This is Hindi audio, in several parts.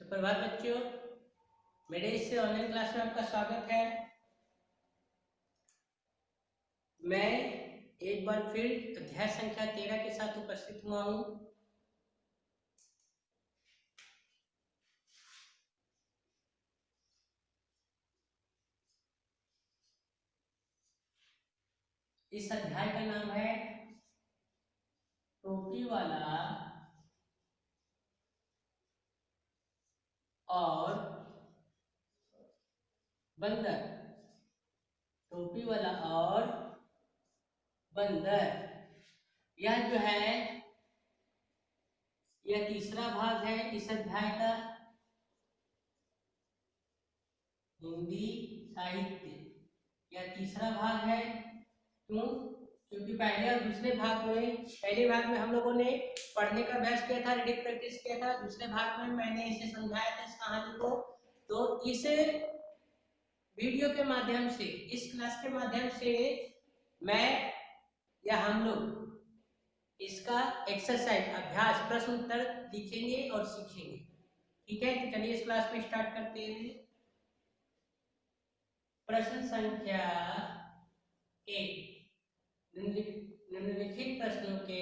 सुप्रभात बच्चों, मेरे इस ऑनलाइन क्लास में आपका स्वागत है। मैं एक बार फिर अध्याय संख्या 13 के साथ उपस्थित हुआ हूँ। इस अध्याय का नाम है टोपी वाला और बंदर। टोपी वाला और बंदर, यह जो है यह तीसरा भाग है इस अध्याय का। हिंदी साहित्य यह तीसरा भाग है। क्यों? क्योंकि पहले भाग में हम लोगों ने पढ़ने का अभ्यास किया था, रीडिंग प्रैक्टिस किया था। दूसरे भाग में मैंने इसे समझाया था, इस कहानी को। तो इस वीडियो के माध्यम से, इस क्लास के माध्यम से मैं या हम लोग इसका एक्सरसाइज, अभ्यास, प्रश्न उत्तर लिखेंगे और सीखेंगे। ठीक है, तो चलिए इस क्लास में स्टार्ट करते हैं। प्रश्न संख्या 1, निम्नलिखित प्रश्नों के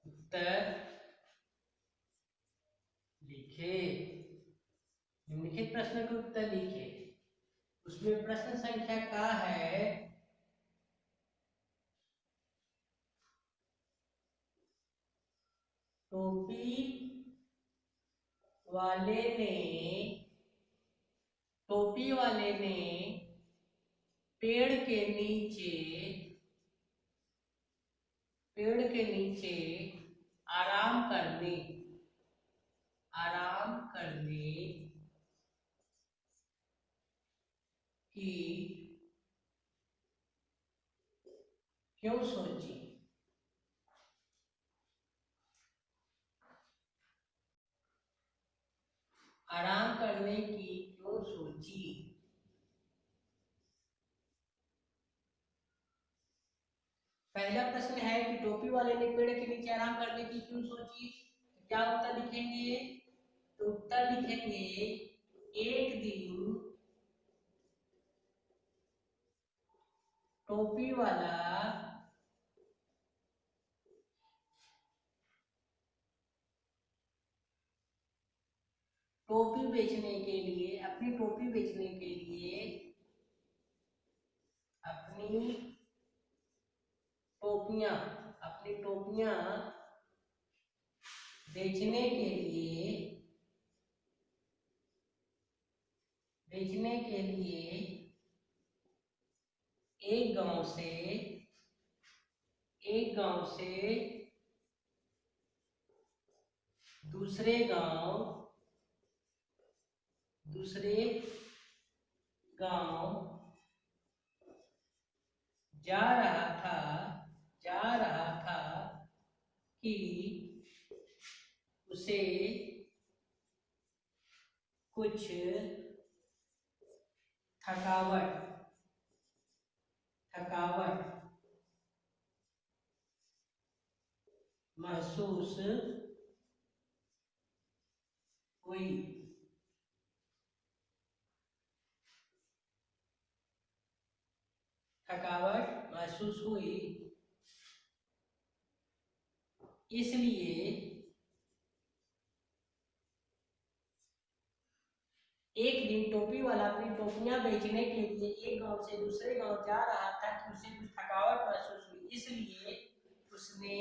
उत्तर लिखे। निम्नलिखित प्रश्नों के उत्तर लिखे। उसमें प्रश्न संख्या का है टोपी वाले ने पेड़ के नीचे आराम करने की क्यों सोची? आराम करने की क्यों सोची? पहला प्रश्न है कि टोपी वाले ने पेड़ के नीचे आराम करने की क्यों सोची। तो क्या उत्तर लिखेंगे? तो उत्तर लिखेंगे, एक दिन टोपी वाला टोपी बेचने के लिए, अपनी टोपी बेचने के लिए, अपनी टोपियां बेचने के लिए एक गांव से दूसरे गांव जा रहा था कि उसे कुछ थकावट महसूस हुई। इसलिए एक दिन टोपी वाला अपनी टोपियां बेचने के लिए एक गांव से दूसरे गांव जा रहा था कि उसे कुछ थकावट महसूस हुई। इसलिए उसने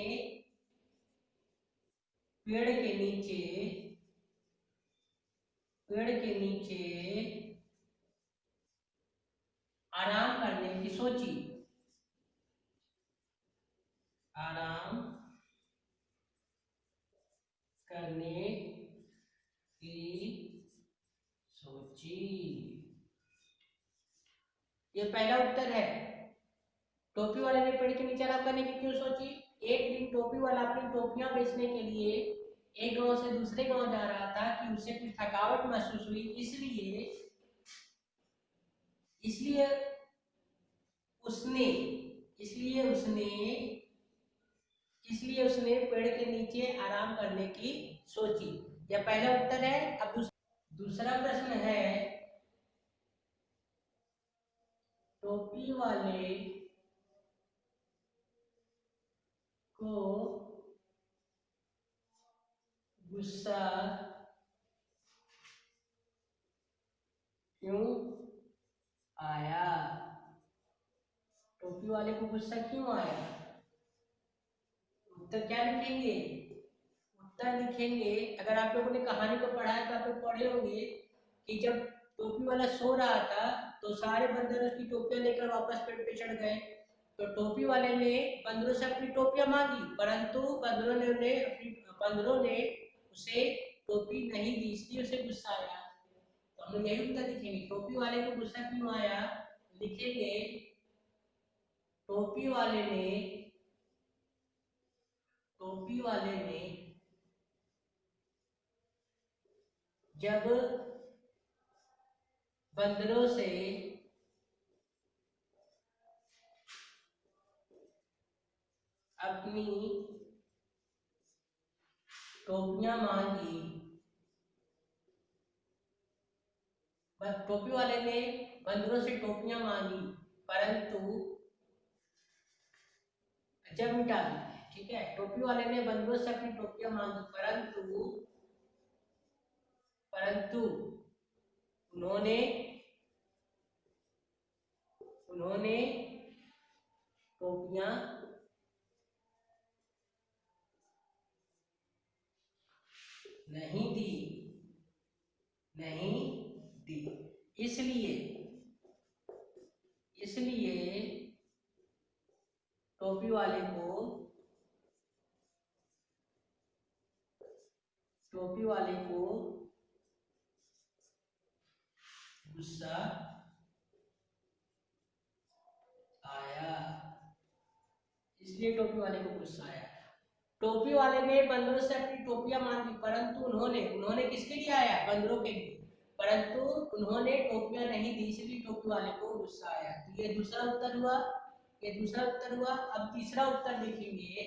पेड़ के नीचे आराम करने की सोची। ये पहला उत्तर है। टोपी वाले ने पेड़ के नीचे आराम करने की क्यों सोची? एक दिन टोपी वाला अपनी टोपियां बेचने के लिए एक गांव से दूसरे गांव जा रहा था कि उसे कुछ थकावट महसूस हुई, इसलिए इसलिए उसने इसलिए उसने इसलिए उसने पेड़ के नीचे आराम करने की सोची। यह पहला उत्तर है। अब दूसरा प्रश्न है, टोपी वाले को गुस्सा क्यों आया? टोपी वाले को गुस्सा क्यों आया? उत्तर क्या लिखेंगे? उत्तर लिखेंगे, अगर आप लोगों ने कहानी को पढ़ा है तो आप लोग पढ़े होंगे कि जब टोपी वाला सो रहा था तो सारे बंदर उसकी टोपियां लेकर वापस पेड़ पे चढ़ गए। तो टोपी वाले ने बंदरों से अपनी टोपियां मांगी, परंतु बंदरों ने उसे टोपी नहीं दी, इसलिए उसे गुस्सा आया। तो हम लोग यही उत्तर लिखेंगे, टोपी वाले को गुस्सा क्यों आया। लिखेंगे, टोपी वाले ने जब बंदरों से अपनी टोपियां मांगी, टोपी वाले ने बंदरों से टोपियां मांगी, परंतु जब मिटा दी, ठीक है। टोपी वाले ने बंदरों से अपनी टोपियां मांगी, परंतु उन्होंने टोपियां नहीं दी। इसलिए टोपी वाले को गुस्सा आया। इसलिए टोपी वाले को गुस्सा आया। टोपी वाले ने बंदरों से अपनी टोपियां मांगी, परंतु उन्होंने किसके लिए आया? बंदरों के लिए। परंतु उन्होंने टोपियां नहीं दी, इसलिए टोपी वाले को गुस्सा आया। तो ये दूसरा उत्तर हुआ। अब तीसरा उत्तर लिखेंगे।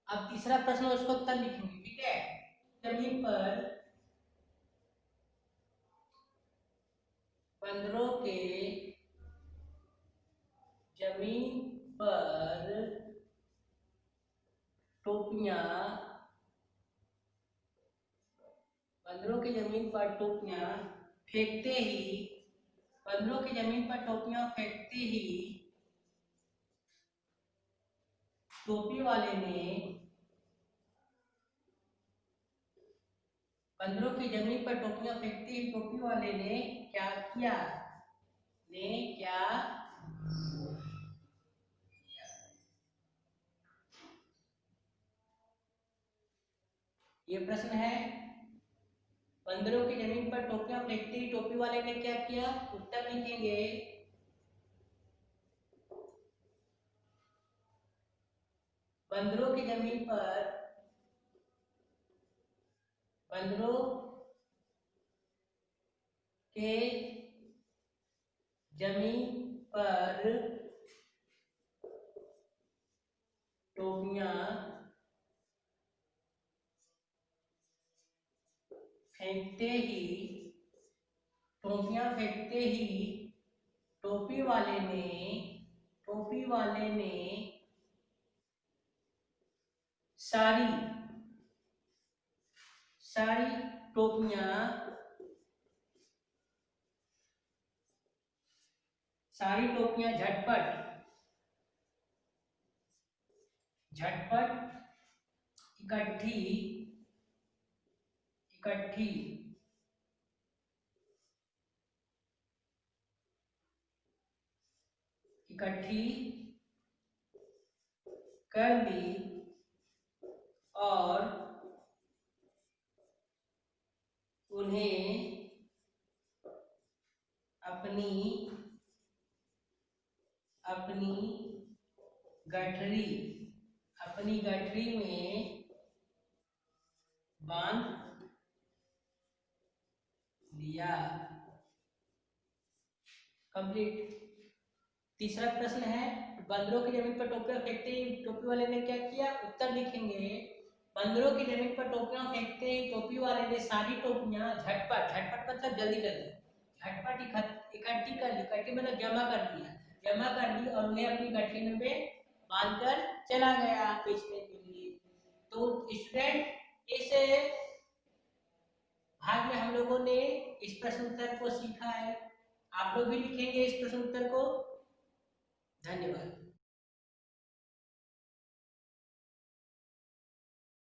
अब तीसरा प्रश्न उसका उत्तर लिखेंगे, ठीक है। जमीन पर बंदरों के जमीन पर टोपियां फेंकते ही टोपी वाले ने बंदरों की जमीन पर टोपियां फेंकते ही टोपी वाले ने क्या किया? ये प्रश्न है। बंदरों की जमीन पर टोपियां फेंकते ही टोपी वाले ने क्या किया? उत्तर लिखेंगे। बंदरों के जमीन पर टोपियां फेंकते ही टोपी वाले ने सारी टोपियां झटपट इकट्ठी कर ली और उन्हें अपनी अपनी गठरी में बांध दिया। कंप्लीट। तीसरा प्रश्न है, बंदरों की जमीन पर टोपियां फेंकते ही टोपी वाले ने क्या किया? उत्तर लिखेंगे, बंदरों की जमीन पर टोपियां फेंकते ही टोपी वाले ने सारी टोपियां झटपट, झटपट मतलब जल्दी कर दी, झटपट इकट्ठी कर ली, इकट्ठी मतलब जमा कर दिया, जमा कर दी और उन्हें अपनी गठरी में बांधकर चला गया बेचने के लिए। तो स्टूडेंट इस भाग में हम लोगों ने इस प्रश्न उत्तर को सीखा है। आप लोग भी लिखेंगे इस प्रश्न उत्तर को। धन्यवाद।